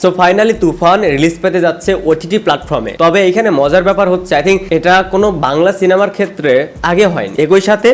So finally তুফান release পেতে যাচ্ছে OTT প্ল্যাটফর্মে। তবে এখানে মজার ব্যাপার হচ্ছে আই থিঙ্ক এটা কোনো বাংলা সিনেমার ক্ষেত্রে আগে হয়নি। একই সাথে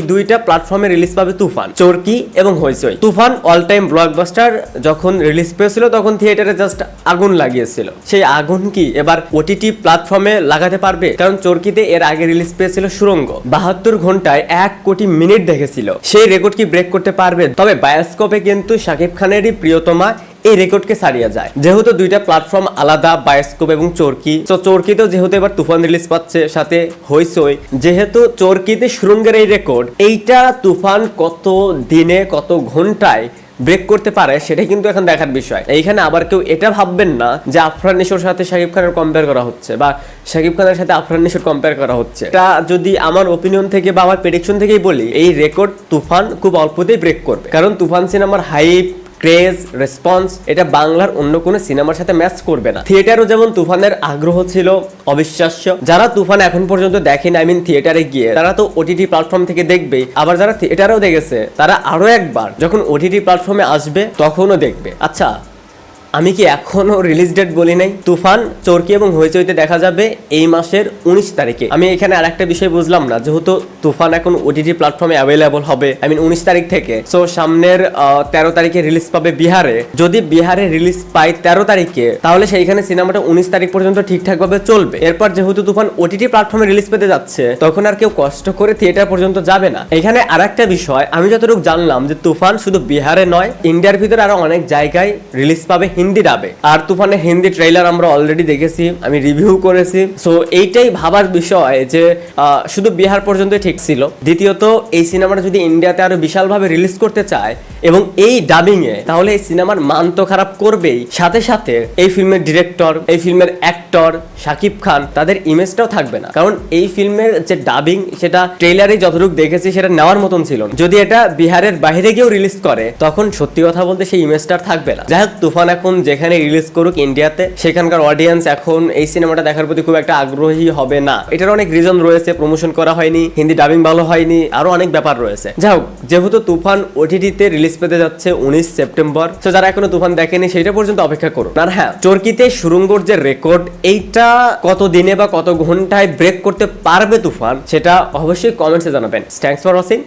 দুইটা প্ল্যাটফর্মে রিলিজ পাবে তুফান, চরকি এবং হইচই। তুফান অল টাইম ব্লকবাস্টার যখন রিলিজ পেয়েছিল তখন থিয়েটারে জাস্ট আগুন লাগিয়েছিল। সেই আগুন কি এবার ওটিটি প্ল্যাটফর্মে লাগাতে পারবে? কারণ চরকিতে এর আগে রিলিজ পেয়েছিল সুরঙ্গ, 72 ঘন্টায় 1 কোটি মিনিট দেখেছিল। সেই রেকর্ড কি ব্রেক করতে পারবে? তবে বায়োস্কোপে কিন্তু শাকিব খানেরই প্রিয়তমা এই রেকর্ডকে ছাড়িয়ে যায়। যেহেতু দুইটা প্ল্যাটফর্ম আলাদা, বায়োস্কোপ এবং চরকি, তো চরকিতেও যেহেতু এবার তুফান রিলিজ পাচ্ছে, সাথে হইচই, যেহেতু চরকিতে সুরঙ্গের এই রেকর্ড, এইটা তুফান কত দিনে কত ঘন্টায় ব্রেক করতে পারে সেটা কিন্তু এখন দেখার বিষয়। এইখানে আবার কেউ এটা ভাববেন না যে আফরান নিশোর সাথে শাকিব খানের কম্পেয়ার করা হচ্ছে বা শাকিব খানের সাথে আফরান নিশোর কম্পেয়ার করা হচ্ছে। এটা যদি আমার ওপিনিয়ন থেকে বা আমার প্রেডিকশন থেকেই বলি, এই রেকর্ড তুফান খুব অল্পতেই ব্রেক করবে। কারণ তুফান সিনেমার হাইপ, ক্রেজ, রেসপন্স এটা বাংলার অন্য কোনো সিনেমার সাথে ম্যাচ করবে না। থিয়েটারও যেমন তুফানের আগ্রহ ছিল অবিশ্বাস্য। যারা তুফান এখন পর্যন্ত দেখেন, আই মিন থিয়েটারে গিয়ে, তারা তো ওটিটি প্ল্যাটফর্ম থেকে দেখবেই। আবার যারা থিয়েটারেও দেখেছে তারা আরো একবার যখন ওটিটি প্ল্যাটফর্মে আসবে তখনও দেখবে। আচ্ছা, আমি কি এখনো রিলিজ ডেট বলি নাই? তুফান চরকি এবং হইচইতে দেখা যাবে এই মাসের 19 তারিখে। আমি এখানে আরেকটা বিষয় বুঝলাম না, যেহেতু তুফান এখন ওটিটি প্ল্যাটফর্মে অ্যাভেলেবল হবে আই মিন 19 তারিখ থেকে, সো সামনের 13 তারিখে রিলিজ পাবে বিহারে। যদি বিহারে রিলিজ পাই 13 তারিখে, তাহলে সেইখানে সিনেমাটা 19 তারিখ পর্যন্ত ঠিকঠাক ভাবে চলবে। এরপর যেহেতু তুফান ওটিটি প্ল্যাটফর্মে রিলিজ পেতে যাচ্ছে, তখন আর কেউ কষ্ট করে থিয়েটার পর্যন্ত যাবে না। এখানে আরেকটা বিষয়, আমি যতটুকু জানলাম যে তুফান শুধু বিহারে নয়, ইন্ডিয়ার ভিতরে আরো অনেক জায়গায় রিলিজ পাবে হিন্দি ডাবে। আর তুফানের হিন্দি ট্রেলার আমরা অলরেডি দেখেছি, আমি রিভিউ করেছি। সো এইটাই ভাবার বিষয় যে শুধু বিহার পর্যন্ত ঠিক ছিল। দ্বিতীয়ত, এই সিনেমাটা যদি ইন্ডিয়াতে আরো বিশালভাবে রিলিজ করতে চায় এবং এই ডাবিং এ, তাহলে এই সিনেমার মান তো খারাপ করবেই, সাথে সাথে এই ফিল্মের ডিরেক্টর, এই ফিল্মের অ্যাক্টর শাকিব খান, তাদের ইমেজটাও থাকবে না। কারণ এই ফিল্মের যে ডাবিং, সেটা ট্রেলারে যতটুকু দেখেছি সেটা নেওয়ার মতন ছিল না। যদি এটা বিহারের বাইরে গিয়েও রিলিজ করে, তখন সত্যি কথা বলতে সেই ইমেজটা থাকবে না। যাই হোক, তুফান এখন যেখানে রিলিজ করুক ইন্ডিয়াতে, সেখানকার অডিয়েন্স এখন এই সিনেমাটা দেখার প্রতি খুব একটা আগ্রহী হবে না। এটার অনেক রিজন রয়েছে, প্রমোশন করা হয়নি, হিন্দি ডাবিং ভালো হয়নি, আরো অনেক ব্যাপার রয়েছে। যাই হোক, যেহেতু তুফান ওটিটিতে রিলিজ পেতে যাচ্ছে 19 সেপ্টেম্বর, তো যারা এখনো তুফান দেখেনি সেটা পর্যন্ত অপেক্ষা করুন। আর হ্যাঁ, চরকিতে সুরঙ্গর যে রেকর্ড, এইটা কত দিনে বা কত ঘন্টায় ব্রেক করতে পারবে তুফান, সেটা অবশ্যই কমেন্টসে জানাবেন। Thanks for watching.